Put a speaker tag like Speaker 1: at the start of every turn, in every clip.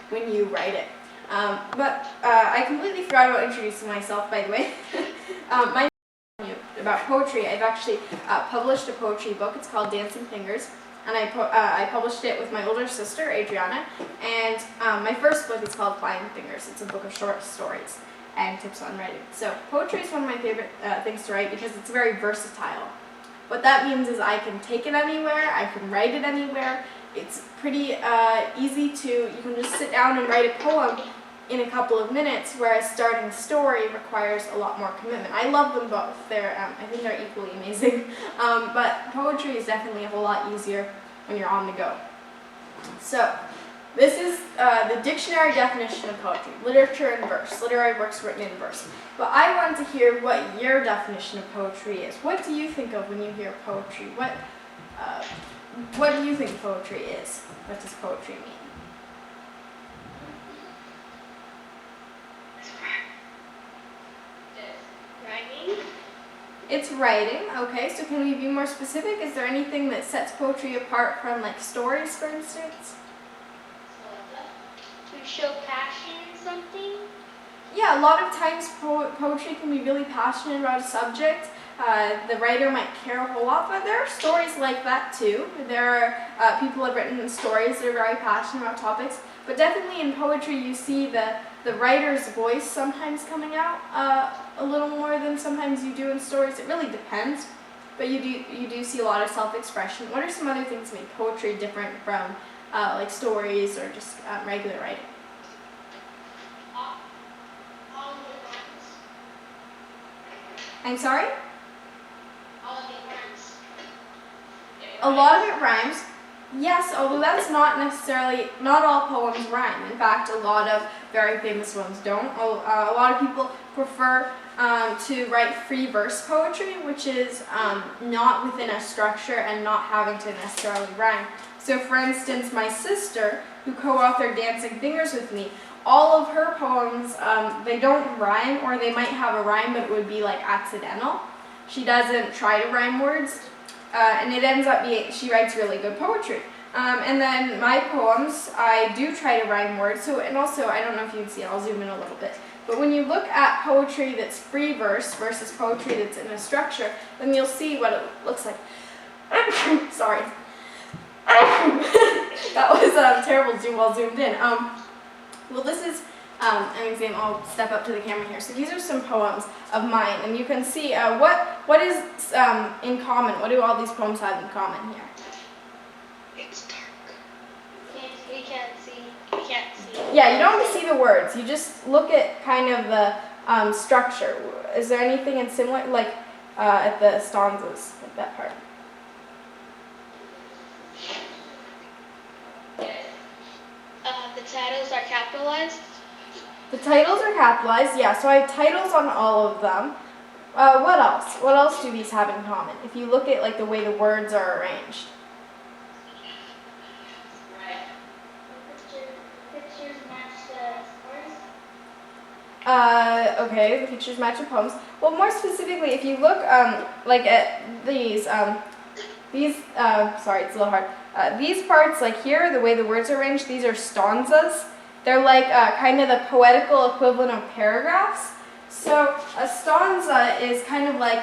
Speaker 1: when you write it. I completely forgot about introducing myself, by the way. My about poetry, I've actually published a poetry book. It's called Dancing Fingers, and I published it with my older sister, Adriana, and my first book is called Flying Fingers. It's a book of short stories and tips on writing. So poetry is one of my favorite things to write because it's very versatile. What that means is I can take it anywhere, I can write it anywhere. It's pretty easy you can just sit down and write a poem in a couple of minutes, whereas starting a story requires a lot more commitment. I love them both. I think they're equally amazing. But poetry is definitely a whole lot easier when you're on the go. So, this is the dictionary definition of poetry. Literature in verse. Literary works written in verse. But I want to hear what your definition of poetry is. What do you think of when you hear poetry? What do you think poetry is? What does poetry mean? It's writing, okay, so can we be more specific? Is there anything that sets poetry apart from, like, stories, for instance?
Speaker 2: To show passion in something?
Speaker 1: Yeah, a lot of times poetry can be really passionate about a subject. The writer might care a whole lot, but there are stories like that too. There are people have written stories that are very passionate about topics, but definitely in poetry you see the writer's voice sometimes coming out a little more than sometimes you do in stories. It really depends, but you do see a lot of self-expression. What are some other things that make poetry different from like stories or just regular writing?
Speaker 2: All of it rhymes.
Speaker 1: I'm sorry?
Speaker 2: All of it rhymes.
Speaker 1: A lot of it rhymes. Yes, although that's not all poems rhyme. In fact, a lot of very famous ones don't. A lot of people prefer to write free verse poetry, which is not within a structure and not having to necessarily rhyme. So for instance, my sister, who co-authored Dancing Fingers with me, all of her poems, they don't rhyme, or they might have a rhyme, but it would be like accidental. She doesn't try to rhyme words. And it ends up being, she writes really good poetry. And then my poems, I do try to rhyme words, and also, I don't know if you can see it, I'll zoom in a little bit. But when you look at poetry that's free verse versus poetry that's in a structure, then you'll see what it looks like. Sorry. That was terrible zoom while zoomed in. Well, this is an example. I'll step up to the camera here. So these are some poems of mine, and you can see what is in common. What do all these poems have in common here?
Speaker 2: It's dark. We can't see.
Speaker 1: Yeah, you don't have to see the words. You just look at kind of the structure. Is there anything in similar, like at the stanzas, like that part?
Speaker 2: The titles are capitalized.
Speaker 1: The titles are capitalized, yeah, so I have titles on all of them. What else? What else do these have in common? If you look at like the way the words are arranged.
Speaker 2: Pictures match the stories.
Speaker 1: Okay, the pictures match the poems. Well, more specifically, if you look like at these, sorry, it's a little hard. These parts, like here, the way the words are arranged, these are stanzas. They're like kind of the poetical equivalent of paragraphs. So a stanza is kind of like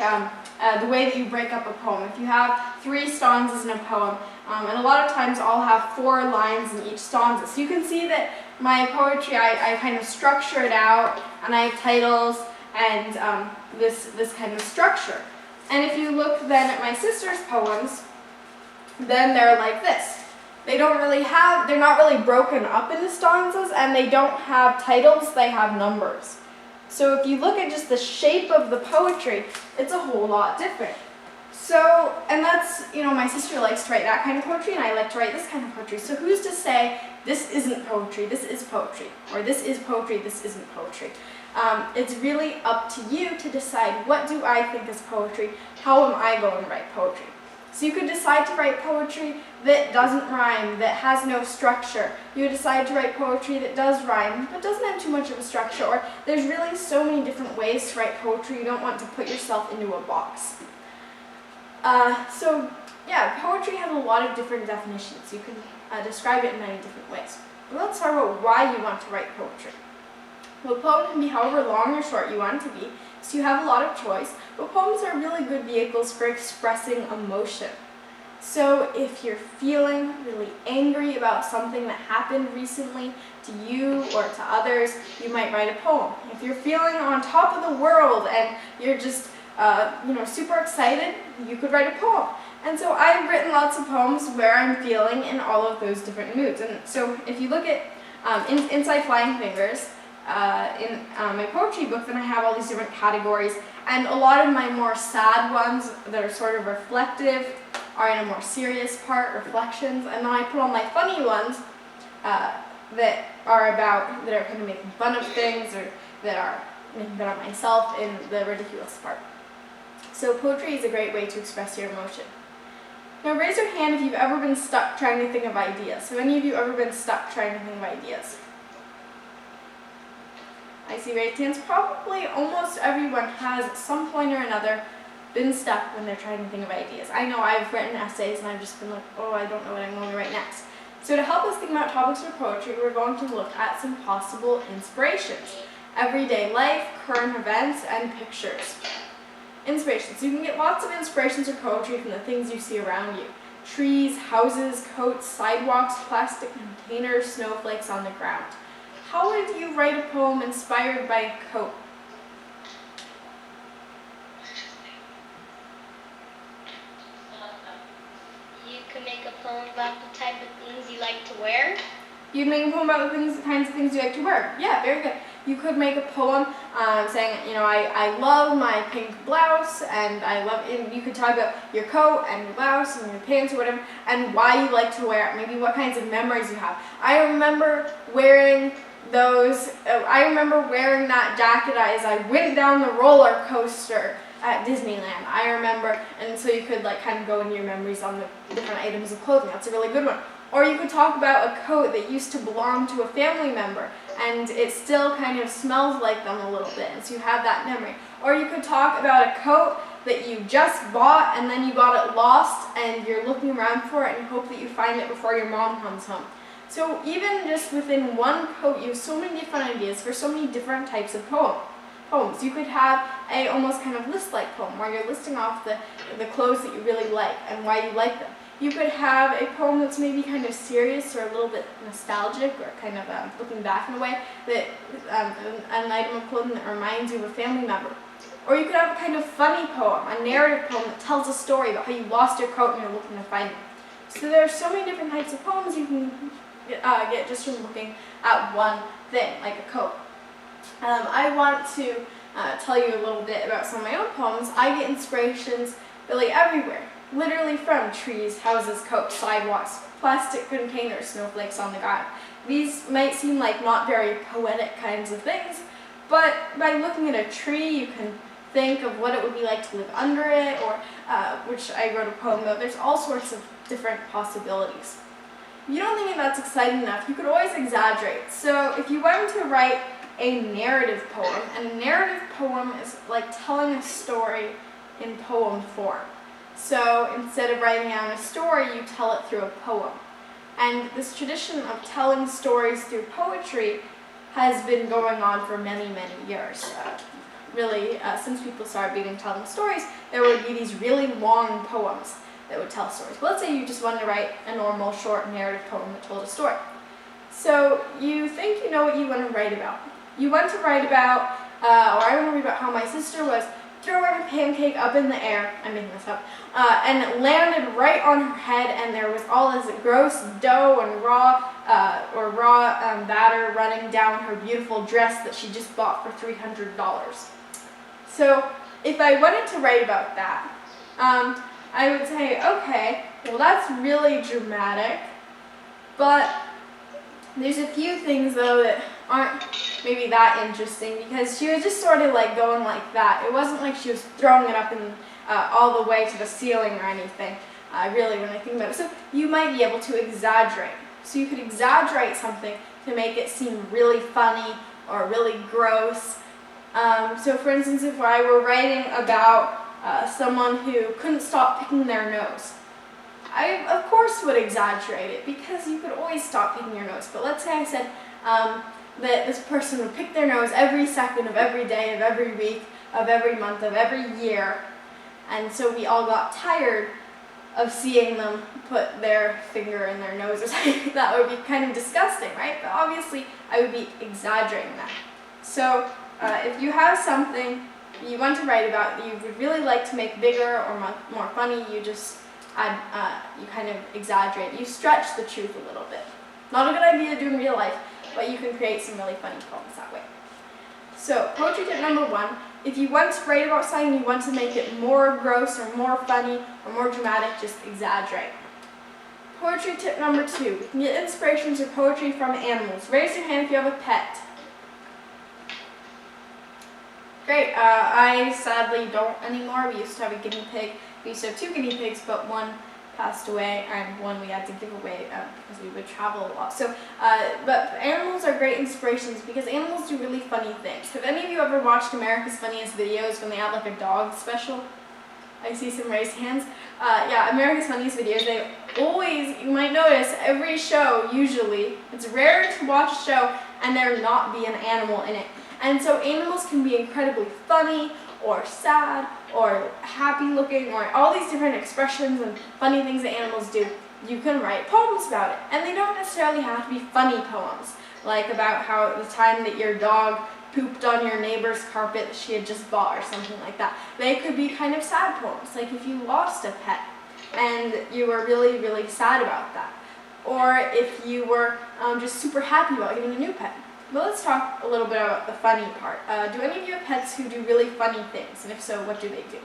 Speaker 1: the way that you break up a poem. If you have 3 stanzas in a poem, and a lot of times I'll have 4 lines in each stanza. So you can see that my poetry, I kind of structure it out, and I have titles and this kind of structure. And if you look then at my sister's poems, then they're like this. They're not really broken up into stanzas, and they don't have titles, they have numbers. So if you look at just the shape of the poetry, it's a whole lot different. So, and that's, my sister likes to write that kind of poetry, and I like to write this kind of poetry. So who's to say this isn't poetry, this is poetry, or this is poetry, this isn't poetry? It's really up to you to decide, what do I think is poetry? How am I going to write poetry? So you could decide to write poetry that doesn't rhyme, that has no structure. You would decide to write poetry that does rhyme, but doesn't have too much of a structure. Or there's really so many different ways to write poetry, you don't want to put yourself into a box. So yeah, poetry has a lot of different definitions. You can describe it in many different ways. let's talk about why you want to write poetry. Well, a poem can be however long or short you want it to be, so you have a lot of choice, but poems are really good vehicles for expressing emotion. So if you're feeling really angry about something that happened recently to you or to others, you might write a poem. If you're feeling on top of the world and you're just super excited, you could write a poem. And so I've written lots of poems where I'm feeling in all of those different moods. And so if you look at Inside Flying Fingers, in my poetry book, then I have all these different categories. And a lot of my more sad ones that are sort of reflective are in a more serious part, reflections. And then I put all my funny ones that are kind of making fun of things, or that are making fun of myself in the ridiculous part. So poetry is a great way to express your emotion. Now raise your hand if you've ever been stuck trying to think of ideas. Have any of you ever been stuck trying to think of ideas? I see raised hands. Probably almost everyone has at some point or another been stuck when they're trying to think of ideas. I know I've written essays and I've just been like, oh, I don't know what I'm going to write next. So to help us think about topics for poetry, we're going to look at some possible inspirations. Everyday life, current events, and pictures. Inspirations. You can get lots of inspirations for poetry from the things you see around you. Trees, houses, coats, sidewalks, plastic containers, snowflakes on the ground. How would you write a poem inspired by a coat?
Speaker 2: You could make a poem about the type of things you like to wear.
Speaker 1: You'd make a poem about the kinds of things you like to wear. Yeah, very good. You could make a poem saying, I love my pink blouse, and you could talk about your coat and your blouse and your pants or whatever, and why you like to wear it, maybe what kinds of memories you have. I remember wearing that jacket as I went down the roller coaster at Disneyland. I remember, and so you could kind of go into your memories on the different items of clothing. That's a really good one. Or you could talk about a coat that used to belong to a family member, and it still kind of smells like them a little bit, and so you have that memory. Or you could talk about a coat that you just bought, and then you got it lost, and you're looking around for it, and you hope that you find it before your mom comes home. So even just within one coat, you have so many different ideas for so many different types of poems. You could have a almost kind of list-like poem, where you're listing off the clothes that you really like and why you like them. You could have a poem that's maybe kind of serious or a little bit nostalgic, or kind of looking back in a way, that an item of clothing that reminds you of a family member. Or you could have a kind of funny poem, a narrative poem that tells a story about how you lost your coat and you're looking to find it. So there are so many different types of poems you can get just from looking at one thing, like a coat. I want to tell you a little bit about some of my own poems. I get inspirations really everywhere. Literally from trees, houses, coats, sidewalks, plastic containers, snowflakes on the ground. These might seem like not very poetic kinds of things, but by looking at a tree, you can think of what it would be like to live under it, or which I wrote a poem about. There's all sorts of different possibilities. If you don't think that's exciting enough, you could always exaggerate. So if you wanted to write a narrative poem, and a narrative poem is like telling a story in poem form. So instead of writing down a story, you tell it through a poem. And this tradition of telling stories through poetry has been going on for many, many years. Since people started telling stories, there would be these really long poems that would tell stories. But let's say you just wanted to write a normal, short narrative poem that told a story. So you think you know what you want to write about. You want to write about, or I want to read about how my sister was throwing a pancake up in the air, I'm making this up, and it landed right on her head, and there was all this gross dough and raw batter running down her beautiful dress that she just bought for $300. So if I wanted to write about that, I would say, okay, well that's really dramatic, but there's a few things though that aren't maybe that interesting, because she was just sort of going like that. It wasn't like she was throwing it up in all the way to the ceiling or anything, really, when I think about it. So you might be able to exaggerate. So you could exaggerate something to make it seem really funny or really gross. So for instance, if I were writing about someone who couldn't stop picking their nose, I, of course, would exaggerate it because you could always stop picking your nose. But let's say I said that this person would pick their nose every second of every day, of every week, of every month, of every year. And so we all got tired of seeing them put their finger in their nose or something. That would be kind of disgusting, right? But obviously, I would be exaggerating that. So if you have something you want to write about that you would really like to make bigger or more funny, you just you kind of exaggerate. You stretch the truth a little bit. Not a good idea to do in real life, but you can create some really funny poems that way. So poetry tip number 1, if you want to write about something, you want to make it more gross or more funny or more dramatic, just exaggerate. Poetry tip number 2, you can get inspiration to poetry from animals. Raise your hand if you have a pet. Great, I sadly don't anymore. We used to have a guinea pig. We used to have 2 guinea pigs, but one passed away and one we had to give away because we would travel a lot. So, but animals are great inspirations because animals do really funny things. Have any of you ever watched America's Funniest Videos when they have like a dog special? I see some raised hands. Yeah, America's Funniest Videos, they always, you might notice, every show usually, it's rare to watch a show and there not be an animal in it. And so animals can be incredibly funny or sad or happy looking or all these different expressions and funny things that animals do. You can write poems about it. And they don't necessarily have to be funny poems, like about how the time that your dog pooped on your neighbor's carpet that she had just bought or something like that. They could be kind of sad poems, like if you lost a pet and you were really, really sad about that. Or if you were just super happy about getting a new pet. But let's talk a little bit about the funny part. Do any of you have pets who do really funny things? And if so, what do they do?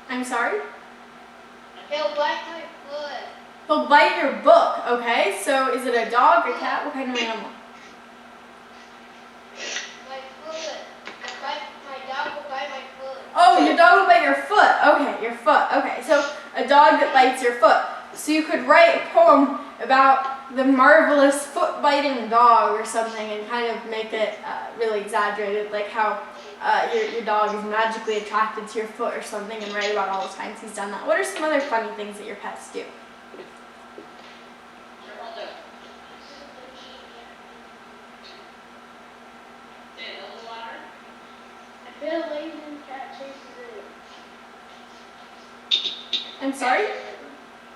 Speaker 1: I'm sorry?
Speaker 2: He'll bite my foot.
Speaker 1: He'll bite your book, okay? So is it a dog, a cat? What kind of animal?
Speaker 2: My foot. My dog will bite my foot.
Speaker 1: Oh, your dog will bite your foot. Okay, your foot. Okay, so a dog that bites your foot. So you could write a poem about the marvelous foot-biting dog or something and kind of make it really exaggerated, like how your dog is magically attracted to your foot or something, and write about all the times he's done that. What are some other funny things that your pets do? I'm sorry?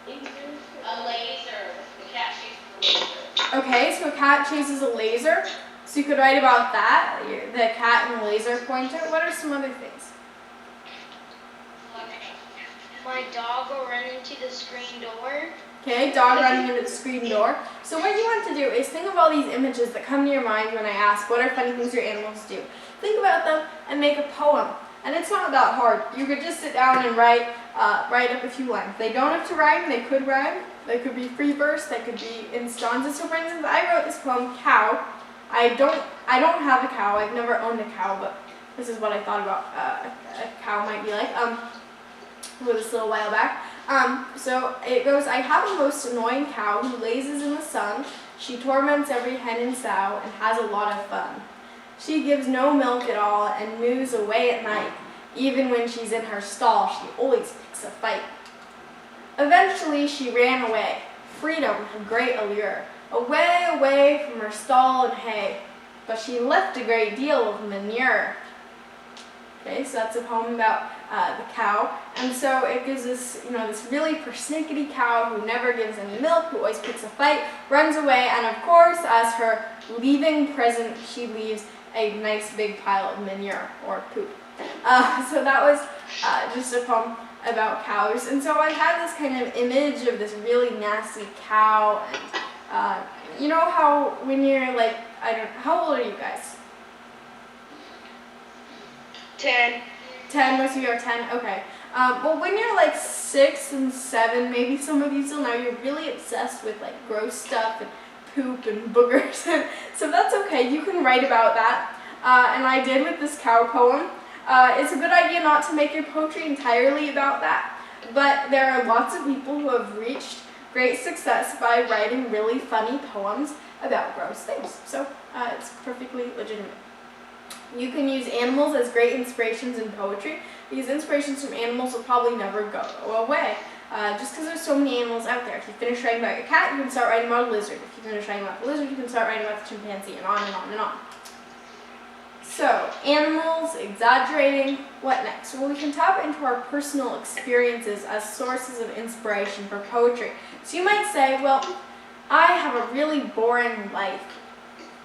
Speaker 2: A laser. The cat chases a laser.
Speaker 1: Okay, so a cat chases a laser. So you could write about that, the cat and the laser pointer. What are some other things?
Speaker 2: My dog will run into the screen door.
Speaker 1: Okay, dog running into the screen door. So what you want to do is think of all these images that come to your mind when I ask, what are funny things your animals do? Think about them and make a poem. And it's not that hard. You could just sit down and write up a few lines. They don't have to rhyme, they could rhyme. They could be free verse, they could be in stanzas. So for instance, I wrote this poem, Cow. I don't have a cow, I've never owned a cow, but this is what I thought about a cow might be like. For this little while back. So it goes, I have a most annoying cow who lazes in the sun. She torments every hen and sow and has a lot of fun. She gives no milk at all and moos away at night. Even when she's in her stall, she always picks a fight. Eventually she ran away. Freedom, her great allure. Away, away from her stall and hay. But she left a great deal of manure. Okay, so that's a poem about the cow. And so it gives us, this really persnickety cow who never gives any milk, who always picks a fight, runs away, and of course, as her leaving present, she leaves a nice big pile of manure or poop. So that was just a poem about cows. And so I had this kind of image of this really nasty cow, and you know how when you're like, how old are you guys?
Speaker 2: 10.
Speaker 1: 10, most of you are 10? Okay. Well, when you're like 6 and 7, maybe some of you still know, you're really obsessed with like gross stuff and poop and boogers. And so that's okay. You can write about that. And I did with this cow poem. It's a good idea not to make your poetry entirely about that. But there are lots of people who have reached great success by writing really funny poems about gross things. So it's perfectly legitimate. You can use animals as great inspirations in poetry. These inspirations from animals will probably never go away. Just because there's so many animals out there. If you finish writing about your cat, you can start writing about a lizard. If you finish writing about the lizard, you can start writing about the chimpanzee, and on and on and on. So, animals, exaggerating, what next? Well, we can tap into our personal experiences as sources of inspiration for poetry. So you might say, well, I have a really boring life.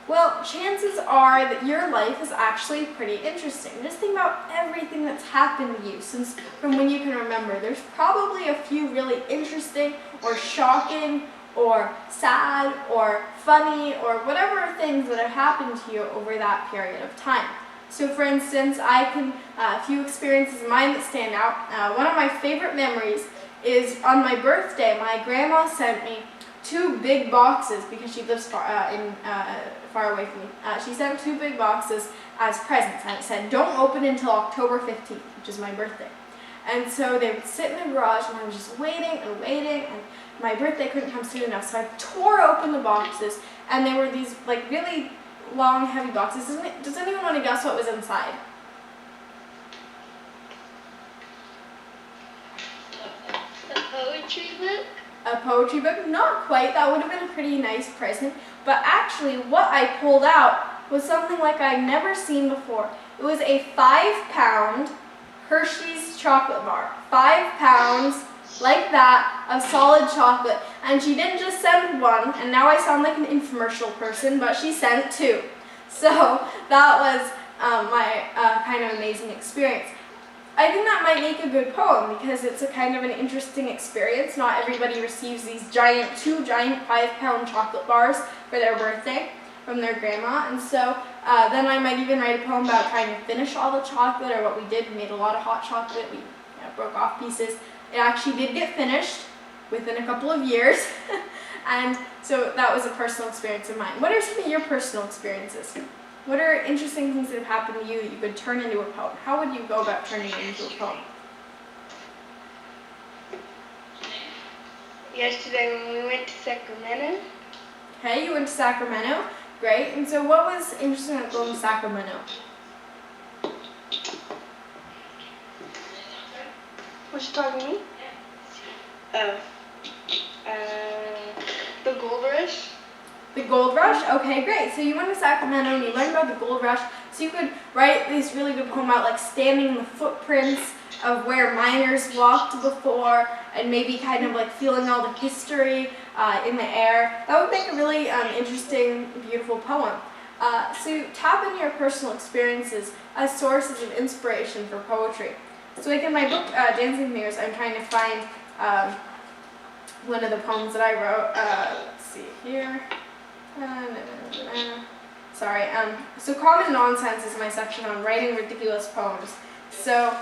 Speaker 1: Well, chances are that your life is actually pretty interesting. Just think about everything that's happened to you since from when you can remember. There's probably a few really interesting or shocking or sad or funny or whatever things that have happened to you over that period of time. So for instance, a few experiences of mine that stand out. One of my favorite memories is on my birthday, my grandma sent me 2 big boxes because she lives far away from me. She sent 2 big boxes as presents, and it said, don't open until October 15th, which is my birthday. And so they would sit in the garage, and I was just waiting and waiting, and my birthday couldn't come soon enough, so I tore open the boxes, and they were these like really long, heavy boxes. Does anyone want to guess what was inside?
Speaker 2: A poetry book?
Speaker 1: A poetry book? Not quite. That would have been a pretty nice present. But actually, what I pulled out was something like I'd never seen before. It was a 5-pound Hershey's chocolate bar. 5 pounds, like that, of solid chocolate. And she didn't just send one, and now I sound like an infomercial person, but she sent 2. So that was my kind of amazing experience. I think that might make a good poem because it's a kind of an interesting experience. Not everybody receives these 2 giant 5-pound chocolate bars for their birthday from their grandma. And so then I might even write a poem about trying to finish all the chocolate, or what we did. We made a lot of hot chocolate. We broke off pieces. It actually did get finished within a couple of years. And so that was a personal experience of mine. What are some of your personal experiences? What are interesting things that have happened to you that you could turn into a poem? How would you go about turning it into a poem?
Speaker 3: Yesterday when we went to Sacramento.
Speaker 1: Okay, you went to Sacramento. Great. And so what was interesting about going to Sacramento?
Speaker 3: Was you talking to me? Oh. The Gold Rush.
Speaker 1: The Gold Rush? Okay, great. So you went to Sacramento and you learned about the Gold Rush. So you could write this really good poem about like standing in the footprints of where miners walked before, and maybe kind of like feeling all the history in the air. That would make a really interesting, beautiful poem. So tap into your personal experiences as sources of inspiration for poetry. So like in my book, Dancing Fingers, I'm trying to find one of the poems that I wrote. Let's see here. Sorry. So Common Nonsense is my section on writing ridiculous poems. So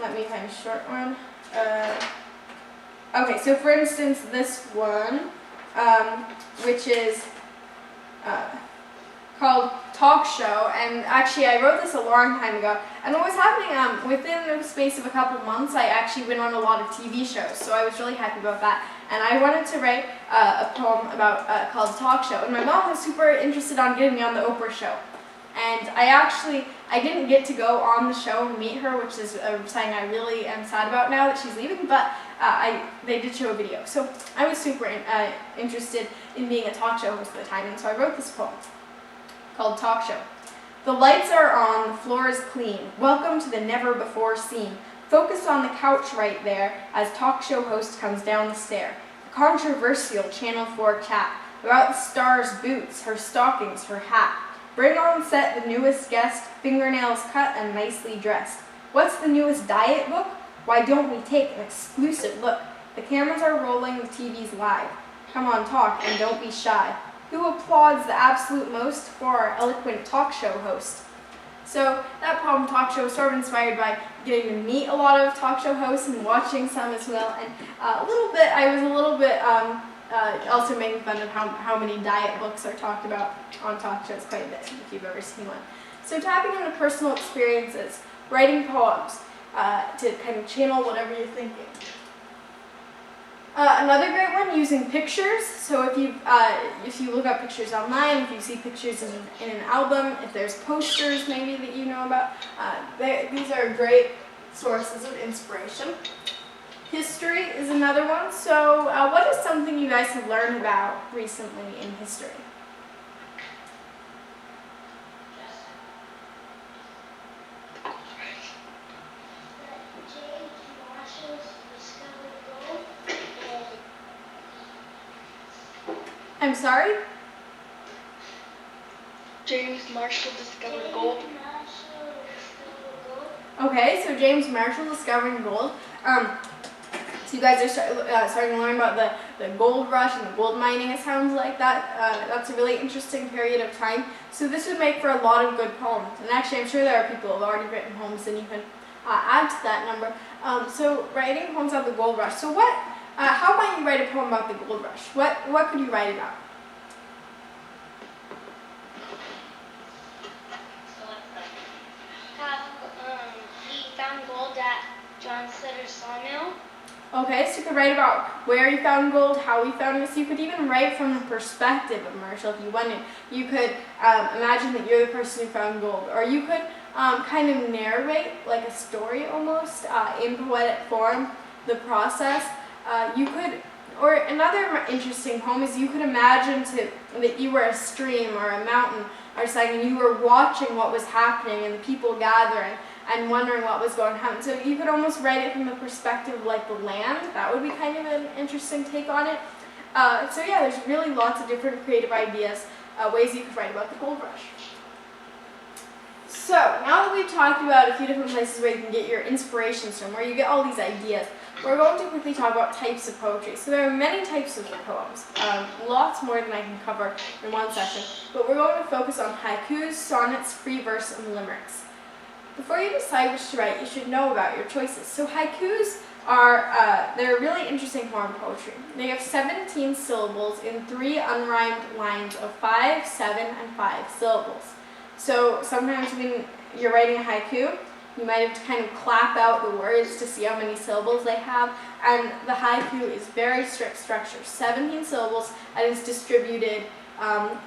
Speaker 1: let me find a short one. Okay, so for instance, this one, which is called Talk Show, and actually I wrote this a long time ago, and what was happening, within the space of a couple months, I actually went on a lot of TV shows, so I was really happy about that, and I wanted to write a poem about called Talk Show, and my mom was super interested on getting me on the Oprah show, and I didn't get to go on the show and meet her, which is something I really am sad about now that she's leaving, but they did show a video, so I was super interested in being a talk show host at the time, and so I wrote this poem called Talk Show. The lights are on, the floor is clean. Welcome to the never before seen. Focus on the couch right there as talk show host comes down the stair. A controversial Channel 4 chat about the star's boots, her stockings, her hat. Bring on set the newest guest, fingernails cut and nicely dressed. What's the newest diet book? Why don't we take an exclusive look? The cameras are rolling, the TV's live. Come on, talk and don't be shy. Who applauds the absolute most for our eloquent talk show host? So that poem, Talk Show, was sort of inspired by getting to meet a lot of talk show hosts and watching some as well. And I was a little bit also making fun of how many diet books are talked about on talk shows quite a bit, if you've ever seen one. So tapping into personal experiences, writing poems to kind of channel whatever you're thinking. Another great one, using pictures. So if you look up pictures online, if you see pictures in an album, if there's posters maybe that you know about, these are great sources of inspiration. History is another one. So what is something you guys have learned about recently in history? I'm sorry?
Speaker 3: James Marshall discovered gold.
Speaker 1: Okay, so James Marshall discovering gold. So you guys are starting to learn about the gold rush and the gold mining, it sounds like that. That's a really interesting period of time. So this would make for a lot of good poems. And actually, I'm sure there are people who have already written poems and you can add to that number. So writing poems about the gold rush. So how might you write a poem about the gold rush? What could you write about?
Speaker 2: He found gold at John Sutter's sawmill.
Speaker 1: Okay, so you could write about where he found gold, how he found it. So you could even write from the perspective of Marshall if you wanted. You could imagine that you're the person who found gold. Or you could kind of narrate, like a story almost, in poetic form, the process. Or another interesting poem is you could imagine that you were a stream or a mountain or something, and you were watching what was happening and the people gathering and wondering what was going to happen. So you could almost write it from the perspective of like the land. That would be kind of an interesting take on it. So yeah, there's really lots of different creative ideas, ways you could write about the gold rush. So now that we've talked about a few different places where you can get your inspirations from, where you get all these ideas, we're going to quickly talk about types of poetry. So there are many types of poems, lots more than I can cover in one session, but we're going to focus on haikus, sonnets, free verse, and limericks. Before you decide which to write, you should know about your choices. So haikus they're a really interesting form of poetry. They have 17 syllables in 3 unrhymed lines of 5, 7, and 5 syllables. So sometimes when you're writing a haiku, you might have to kind of clap out the words to see how many syllables they have. And the haiku is very strict structure, 17 syllables, and it's distributed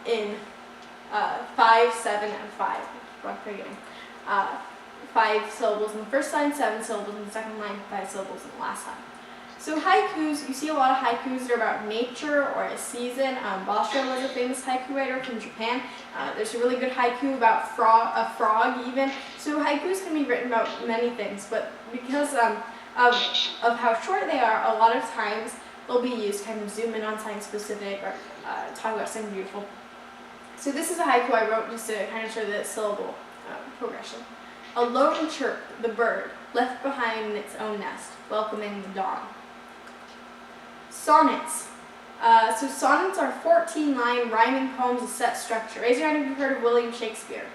Speaker 1: in 5, 7, and 5. I'm forgetting. 5 syllables in the first line, 7 syllables in the second line, 5 syllables in the last line. So haikus, you see a lot of haikus that are about nature or a season. Basho was a famous haiku writer from Japan. There's a really good haiku about a frog even. So haikus can be written about many things, but because of how short they are, a lot of times they'll be used kind of zoom in on something specific or talk about something beautiful. So this is a haiku I wrote just to kind of show the syllable progression. A lone chirp, the bird, left behind in its own nest, welcoming the dawn. Sonnets. So sonnets are 14-line rhyming poems with set structure. Raise your hand if you've heard of William Shakespeare.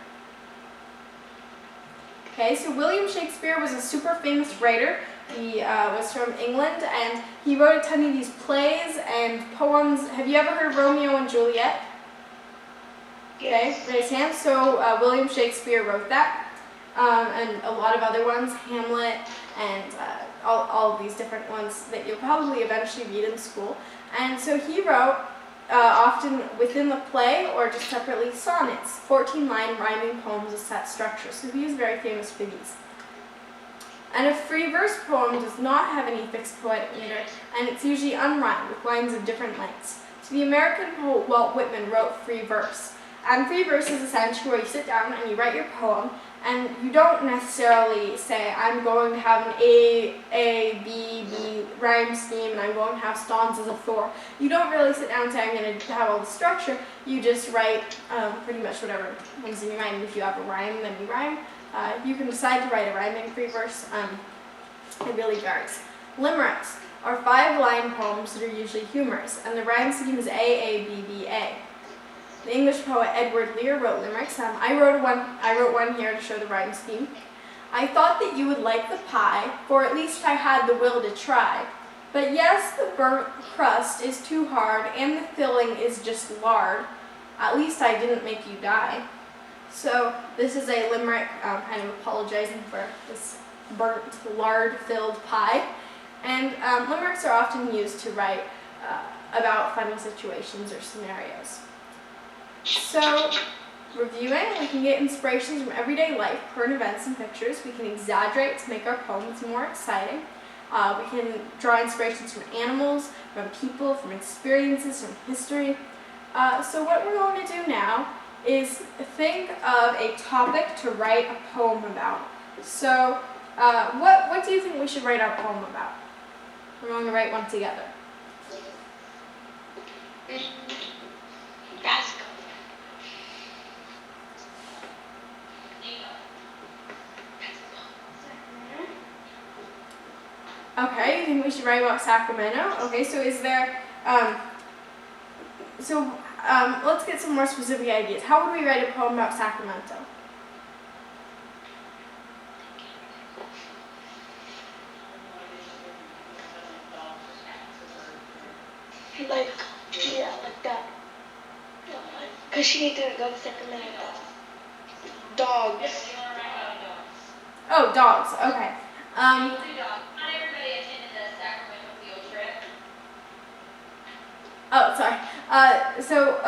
Speaker 1: Okay, so William Shakespeare was a super famous writer. He was from England, and he wrote a ton of these plays and poems. Have you ever heard of Romeo and Juliet?
Speaker 3: Yes.
Speaker 1: Okay, raise hands. So William Shakespeare wrote that, and a lot of other ones, Hamlet, and all of these different ones that you'll probably eventually read in school. And so he wrote, often within the play or just separately, sonnets, 14-line rhyming poems with set structure. So he was very famous for these. And a free verse poem does not have any fixed poetic meter, and it's usually unrhymed with lines of different lengths. So the American poet Walt Whitman wrote free verse. And free verse is essentially where you sit down and you write your poem, and you don't necessarily say, I'm going to have an A, B, B rhyme scheme, and I'm going to have stanzas of 4. You don't really sit down and say, I'm going to have all the structure. You just write pretty much whatever comes in your mind. If you have a rhyme, then you rhyme. You can decide to write a rhyming free verse. It really varies. Limericks are 5-line poems that are usually humorous, and the rhyme scheme is A, B, B, A. The English poet Edward Lear wrote limericks. I wrote one here to show the rhyme scheme. I thought that you would like the pie, for at least I had the will to try. But yes, the burnt crust is too hard, and the filling is just lard. At least I didn't make you die. So this is a limerick kind of apologizing for this burnt, lard-filled pie. And limericks are often used to write about funny situations or scenarios. So, reviewing, we can get inspirations from everyday life, current events, and pictures. We can exaggerate to make our poems more exciting. We can draw inspirations from animals, from people, from experiences, from history. So what we're going to do now is think of a topic to write a poem about. So what do you think we should write our poem about? We're going to write one together.
Speaker 3: Basketball.
Speaker 1: Okay, you think we should write about Sacramento? Okay, so is there, let's get some more specific ideas. How would we write a poem about Sacramento?
Speaker 3: Like that. Because she didn't go to Sacramento. Dogs.
Speaker 1: Oh, dogs, okay.
Speaker 4: Not everybody attended the Sacramento field trip.
Speaker 1: Oh, sorry.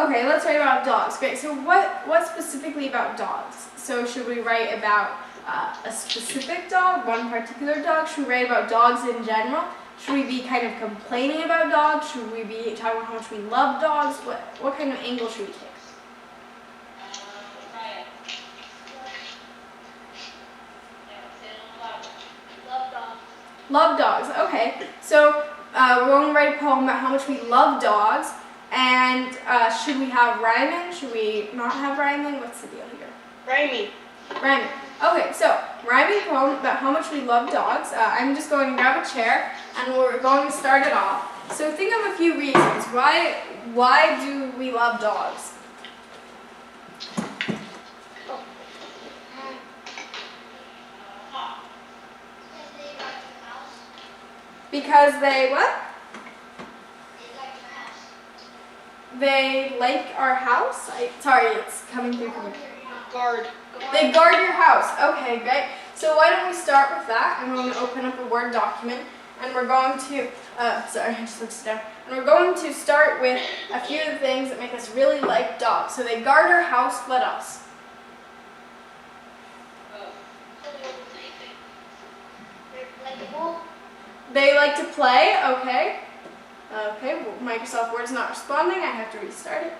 Speaker 1: Okay, let's write about dogs. Great. So what specifically about dogs? So should we write about a specific dog, one particular dog? Should we write about dogs in general? Should we be kind of complaining about dogs? Should we be talking about how much we love dogs? What kind of angle should we take?
Speaker 4: Right.
Speaker 2: Love dogs.
Speaker 1: Love dogs. Okay. So we're going to write a poem about how much we love dogs. And should we have rhyming? Should we not have rhyming? What's the deal here?
Speaker 3: Rhyming.
Speaker 1: Rhyming. Okay, so rhyming poem about how much we love dogs. I'm just going to grab a chair and we're going to start it off. So think of a few reasons. Why do we love dogs? Because they what? They like our house? Sorry, it's coming through from here.
Speaker 3: Guard.
Speaker 1: They guard your house. Okay, great. So why don't we start with that? I'm going to open up a Word document and we're going to, sorry, I just looked down. And we're going to start with a few of the things that make us really like dogs. So they guard our house, what else? They like to play, okay. Okay, well, Microsoft Word's not responding. I have to restart it.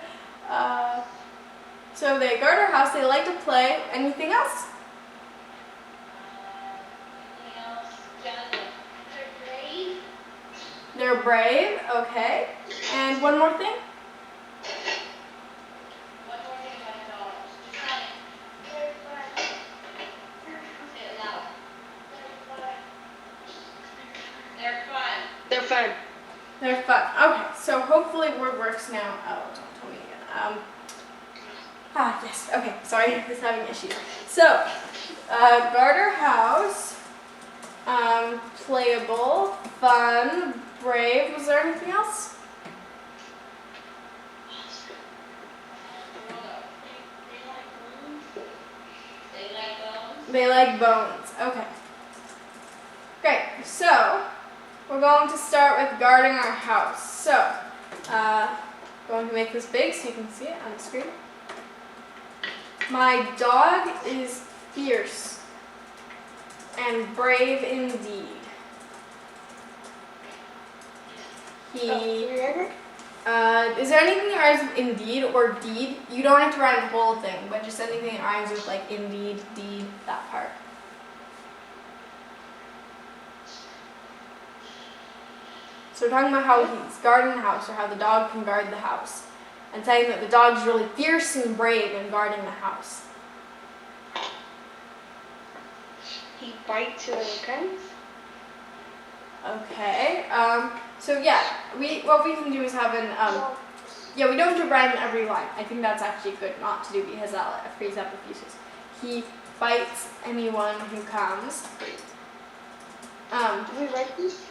Speaker 1: So they guard our house, they like to play. Anything else? They're brave, okay. And one more thing?
Speaker 4: One more thing about dogs. Say it loud. They're fun.
Speaker 3: They're fun.
Speaker 1: They're fun. Okay, so hopefully Word works now. Oh, don't tell me again. Yes. Okay, sorry, just having issues. So, guard our house, playable, fun, brave. Was there anything else? They like bones. Okay. Great. So, we're going to start with guarding our house. So, going to make this big so you can see it on the screen. My dog is fierce and brave indeed. Is there anything that rhymes with indeed or deed? You don't have to rhyme the whole thing, but just anything that rhymes with like indeed, deed, that part. So we're talking about how he's guarding the house, or how the dog can guard the house. And saying that the dog's really fierce and brave in guarding the house.
Speaker 3: He bites your hands.
Speaker 1: Okay. So yeah, what we can do is have an yeah, we don't do rhyme in every line. I think that's actually good not to do because that frees up a few things. He bites anyone who comes.
Speaker 3: Do we write these?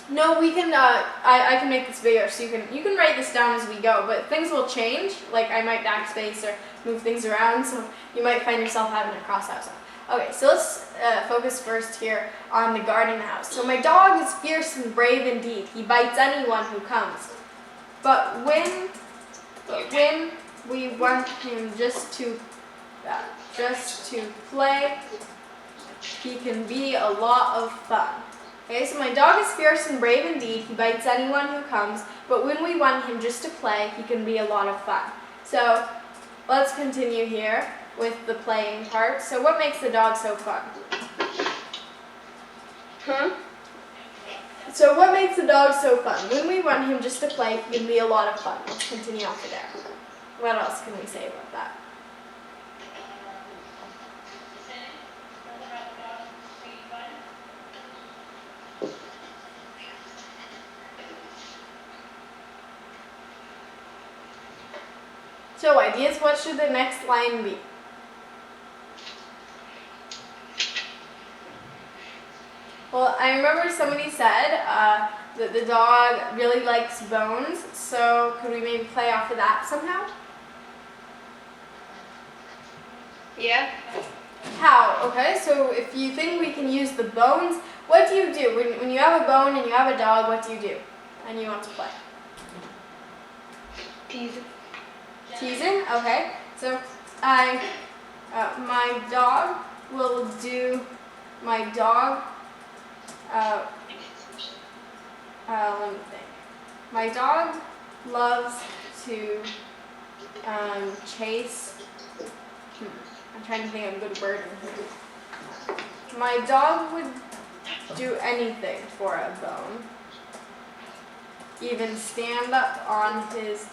Speaker 1: No, we can. I can make this bigger, so you can write this down as we go. But things will change. Like I might backspace or move things around, so you might find yourself having to cross out stuff. Okay, so let's focus first here on the guarding the house. So my dog is fierce and brave indeed. He bites anyone who comes. But when we want him just to play, he can be a lot of fun. Okay, so my dog is fierce and brave indeed. He bites anyone who comes. But when we want him just to play, he can be a lot of fun. So let's continue here with the playing part. So what makes the dog so fun? So what makes the dog so fun? When we want him just to play, he can be a lot of fun. Let's continue on to there. What else can we say about that? So ideas, what should the next line be? Well, I remember somebody said that the dog really likes bones, so could we maybe play off of that somehow?
Speaker 3: Yeah.
Speaker 1: How? Okay, so if you think we can use the bones, what do you do? When you have a bone and you have a dog, what do you do? And you want to play?
Speaker 3: Teasing.
Speaker 1: Teasing? Okay. So my dog will do, let me think. My dog loves to chase, I'm trying to think of a good word in here. My dog would do anything for a bone, even stand up on his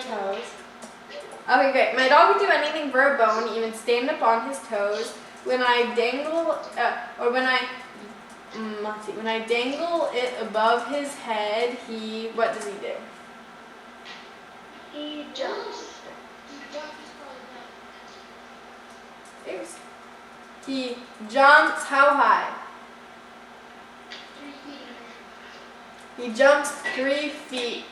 Speaker 1: toes. Okay, great. My dog would do anything for a bone, even stand up on his toes. When I dangle, when I dangle it above his head, what does he do?
Speaker 2: He jumps.
Speaker 1: He jumps how high? 3 feet. He jumps 3 feet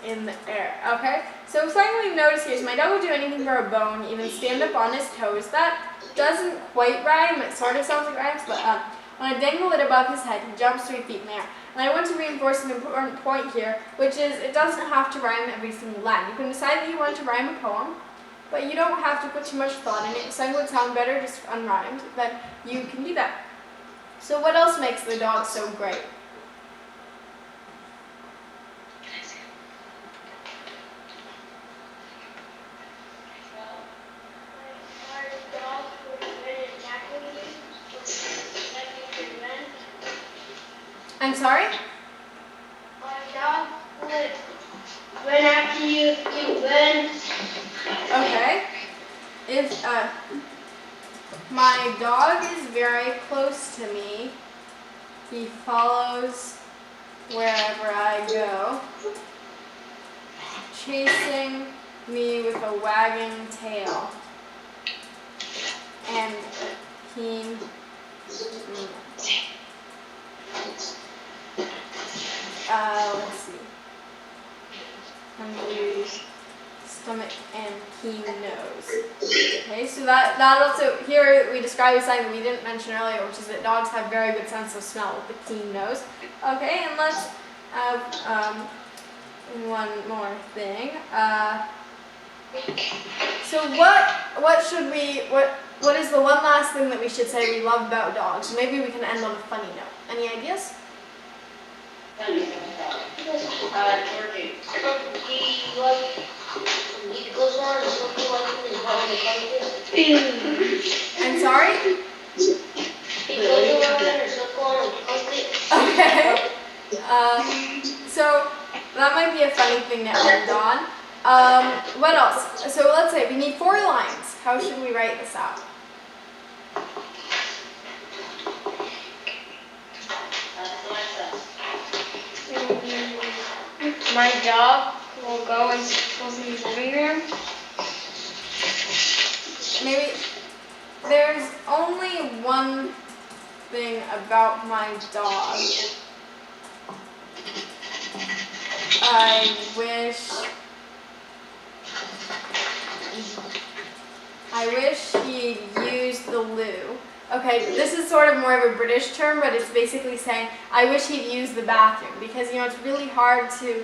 Speaker 1: in the air. Okay? So something we've noticed here is my dog will do anything for a bone, even stand up on his toes. That doesn't quite rhyme. It sort of sounds like rhymes, but when I dangle it above his head, he jumps 3 feet in the air. And I want to reinforce an important point here, which is it doesn't have to rhyme every single line. You can decide that you want to rhyme a poem, but you don't have to put too much thought in it. If something would sound better just unrhymed, then you can do that. So what else makes the dog so great? I'm sorry?
Speaker 2: My dog would run after you, run.
Speaker 1: Okay. If my dog is very close to me, he follows wherever I go, chasing me with a wagging tail and a keen let's see. Hungry stomach and keen nose. Okay, so that also, here we describe something we didn't mention earlier, which is that dogs have very good sense of smell with the keen nose. Okay, and let's have one more thing. So what is the one last thing that we should say we love about dogs? Maybe we can end on a funny note. Any ideas?
Speaker 2: He goes around and looking like his body.
Speaker 1: I'm sorry?
Speaker 2: He goes around in a circle and
Speaker 1: Okay. So that might be a funny thing to end on. What else? So let's say we need 4 lines. How should we write this out?
Speaker 3: My dog will go in circles in his living room.
Speaker 1: Maybe there's only one thing about my dog. I wish I wish he used the loo. Okay, this is sort of more of a British term, but it's basically saying, I wish he'd use the bathroom. Because, it's really hard to,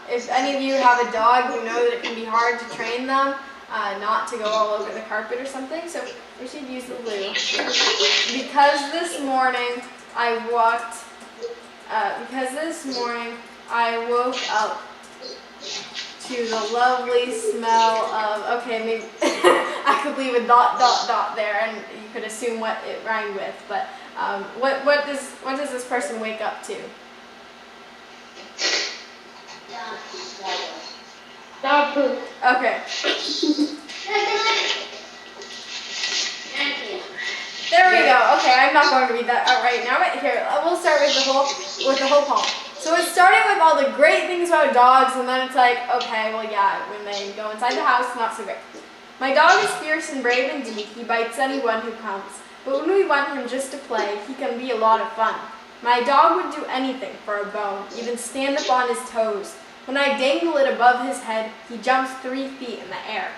Speaker 1: if any of you have a dog, you know that it can be hard to train them not to go all over the carpet or something. So, I wish he'd use the loo. Because this morning, I woke up to the lovely smell of, okay, maybe I could leave a ... there and you could assume what it rhymed with, but what does this person wake up to?
Speaker 2: Dog poop.
Speaker 1: Okay. There we go. Okay, I'm not going to read that out right now, but here, we'll start with the whole poem. So it's starting with all the great things about dogs, and then it's like, okay, well, yeah, when they go inside the house, not so great. My dog is fierce and brave indeed. He bites anyone who comes. But when we want him just to play, he can be a lot of fun. My dog would do anything for a bone, even stand up on his toes. When I dangle it above his head, he jumps 3 feet in the air.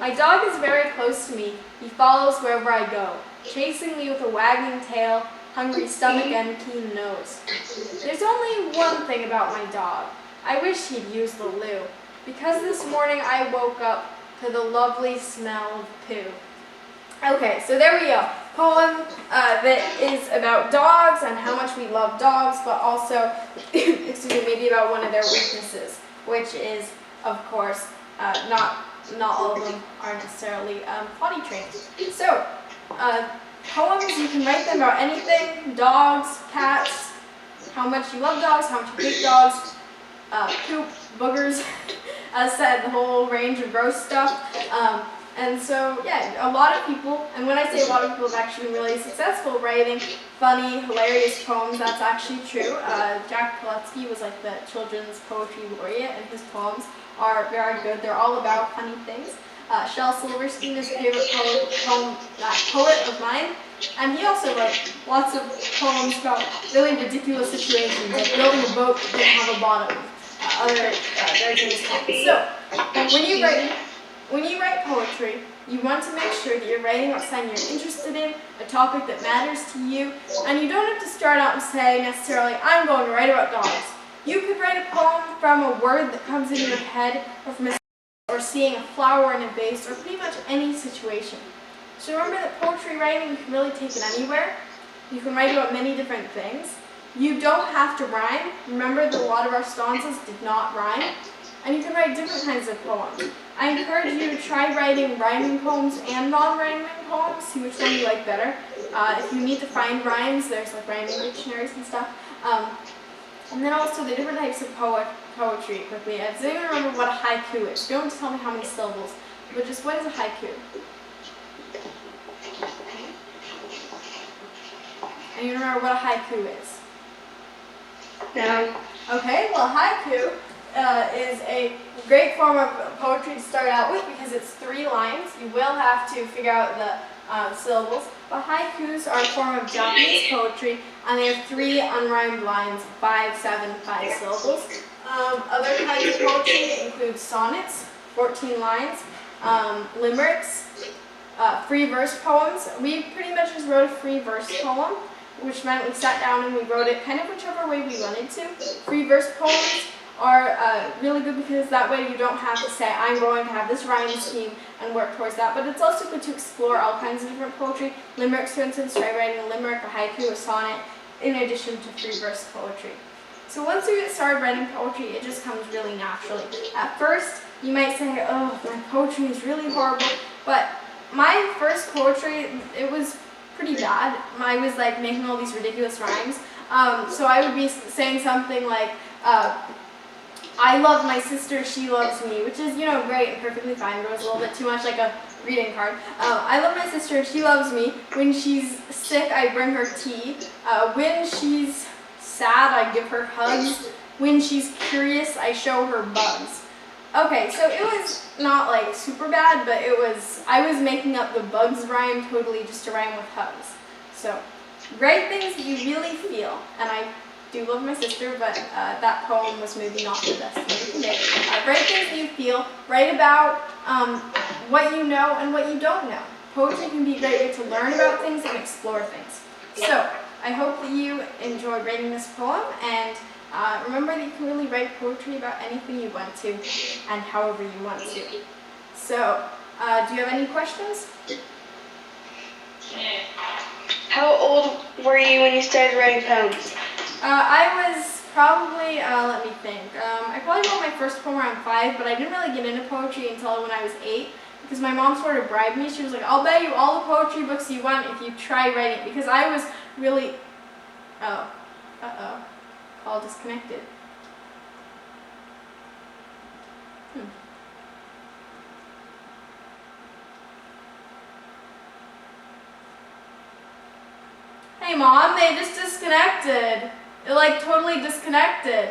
Speaker 1: My dog is very close to me. He follows wherever I go, chasing me with a wagging tail, hungry stomach, and keen nose. There's only one thing about my dog. I wish he'd use the loo, because this morning I woke up to the lovely smell of poo. Okay, so there we go. Poem that is about dogs and how much we love dogs, but also, excuse me, maybe about one of their weaknesses, which is, of course, not all of them are necessarily potty trained. So, poems, you can write them about anything: dogs, cats, how much you love dogs, how much you hate dogs, poop, boogers, as said, the whole range of gross stuff. And so, yeah, a lot of people, and when I say a lot of people have actually been really successful writing funny, hilarious poems, that's actually true. Jack Paletsky was like the children's poetry laureate, and his poems are very good. They're all about funny things. Shel Silverstein is a favorite poet of mine, and he also wrote lots of poems about really ridiculous situations, like building a boat that didn't have a bottom, other very famous poems. So, when you write poetry, you want to make sure that you're writing about something you're interested in, a topic that matters to you, and you don't have to start out and say necessarily, I'm going to write about dogs. You could write a poem from a word that comes into your head, or from or seeing a flower in a vase, or pretty much any situation. So remember that poetry writing, you can really take it anywhere. You can write about many different things. You don't have to rhyme. Remember that a lot of our stanzas did not rhyme. And you can write different kinds of poems. I encourage you to try writing rhyming poems and non-rhyming poems, see which one you like better. If you need to find rhymes, there's like rhyming dictionaries and stuff. And then also the different types of poetry quickly. Does anyone remember what a haiku is? You don't have to tell me how many syllables, but just what is a haiku? And you remember what a haiku is?
Speaker 3: No.
Speaker 1: Okay, well, haiku is a great form of poetry to start out with because it's 3 lines. You will have to figure out the syllables. But haikus are a form of Japanese poetry, and they have 3 unrhymed lines, 5, 7, 5 syllables. Other kinds of poetry include sonnets, 14 lines, limericks, free verse poems. We pretty much just wrote a free verse poem, which meant we sat down and we wrote it kind of whichever way we wanted to. Free verse poems are really good because that way you don't have to say, I'm going to have this rhyme scheme and work towards that. But it's also good to explore all kinds of different poetry. Limericks, for instance, try writing a limerick, a haiku, a sonnet, in addition to free verse poetry. So once you get started writing poetry, it just comes really naturally. At first, you might say, oh, my poetry is really horrible. But my first poetry, it was pretty bad. I was like making all these ridiculous rhymes. So I would be saying something like, I love my sister, she loves me, which is, great and perfectly fine, but it was a little bit too much like a greeting card. I love my sister, she loves me. When she's sick, I bring her tea. When she's sad, I give her hugs. When she's curious, I show her bugs. Okay, so it was not like super bad, but I was making up the bugs rhyme totally just to rhyme with hugs. So, write things that you really feel, and I do love my sister, but that poem was maybe not the best thing to do. Write things that you feel. Write about what you know and what you don't know. Poetry can be a great way to learn about things and explore things. So, I hope that you enjoyed writing this poem, and remember that you can really write poetry about anything you want to, and however you want to. So, do you have any questions?
Speaker 3: How old were you when you started writing poems?
Speaker 1: I was probably, let me think, I probably wrote my first poem around 5, but I didn't really get into poetry until when I was 8, because my mom sort of bribed me. She was like, I'll bet you all the poetry books you want if you try writing, because I was really, call disconnected. Hey Mom, they just disconnected. It like totally disconnected.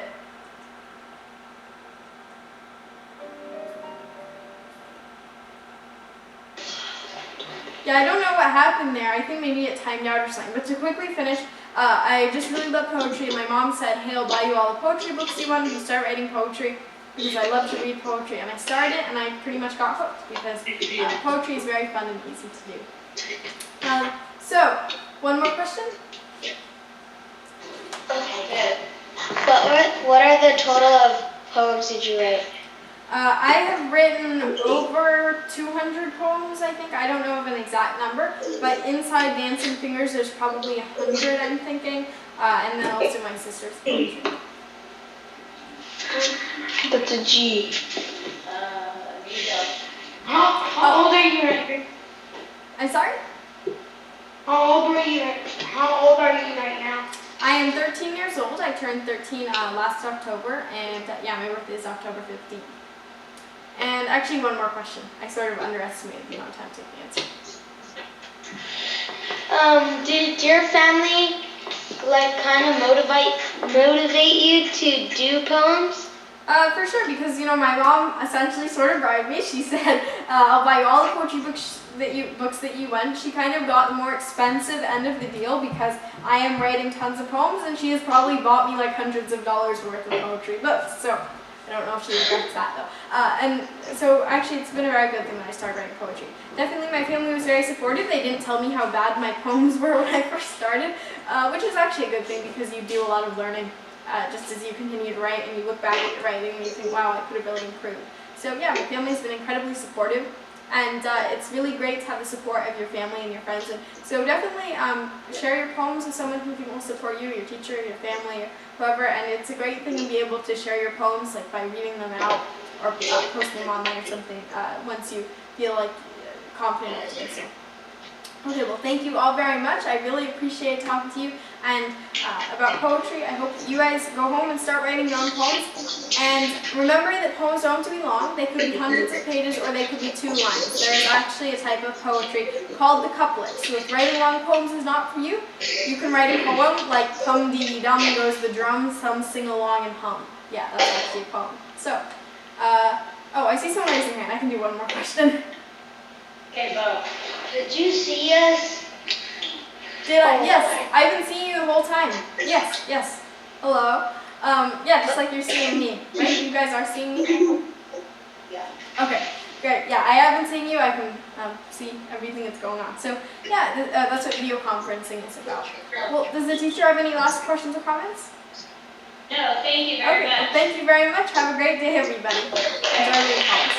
Speaker 1: Yeah, I don't know what happened there. I think maybe it timed out or something. But to quickly finish, I just really love poetry, and my mom said, hey, I'll buy you all the poetry books you want if you start writing poetry, because I love to read poetry. And I started, and I pretty much got hooked, because poetry is very fun and easy to do. So, one more question?
Speaker 2: Okay. What are the total of poems did you write?
Speaker 1: I have written over 200 poems, I think. I don't know of an exact number, but inside Dancing Fingers, there's probably 100, I'm thinking, and then also my sister's poetry.
Speaker 3: That's a G.
Speaker 4: How old are you right?
Speaker 1: I'm sorry?
Speaker 4: How old are you right now?
Speaker 1: I am 13 years old. I turned 13 last October, and yeah, my birthday is October 15th. And actually, one more question. I sort of underestimated the amount of time to answer.
Speaker 2: Did your family like kind of motivate you to do poems?
Speaker 1: For sure, because my mom essentially sort of bribed me. She said, "I'll buy you all the poetry books that you want." She kind of got the more expensive end of the deal because I am writing tons of poems, and she has probably bought me like hundreds of dollars worth of poetry books. So I don't know if she regrets that though. And so actually, it's been a very good thing that I started writing poetry. Definitely, my family was very supportive. They didn't tell me how bad my poems were when I first started, which is actually a good thing because you do a lot of learning. Just as you continue to write and you look back at your writing and you think, wow, I could have really improved. So yeah, my family's been incredibly supportive, and it's really great to have the support of your family and your friends. And so definitely share your poems with someone who will support you, your teacher, your family, or whoever. And it's a great thing to be able to share your poems like by reading them out or posting them online or something once you feel like confident enough to do so. Okay, well, thank you all very much. I really appreciate talking to you and about poetry. I hope that you guys go home and start writing your own poems. And remember that poems don't have to be long. They could be hundreds of pages or they could be 2 lines. There is actually a type of poetry called the couplet. So if writing long poems is not for you, you can write a poem like "Hum dee dee dum goes the drum, some sing along and hum." Yeah, that's actually a poem. So, oh, I see someone raising their hand. I can do one more question.
Speaker 2: Okay, Bo. Did you see us?
Speaker 1: Did I? Yes, I've been seeing you the whole time. Yes, yes. Hello. Yeah, just like you're seeing me, right? You guys are seeing me?
Speaker 2: Yeah.
Speaker 1: Okay, great. Yeah, I have been seeing you. I can see everything that's going on. So, yeah, that's what video conferencing is about. Well, does the teacher have any last questions or comments?
Speaker 4: No, thank you very much.
Speaker 1: Well, thank you very much. Have a great day, everybody. Enjoy reading poems.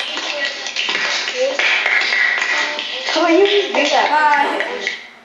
Speaker 3: How are you?
Speaker 1: Bye.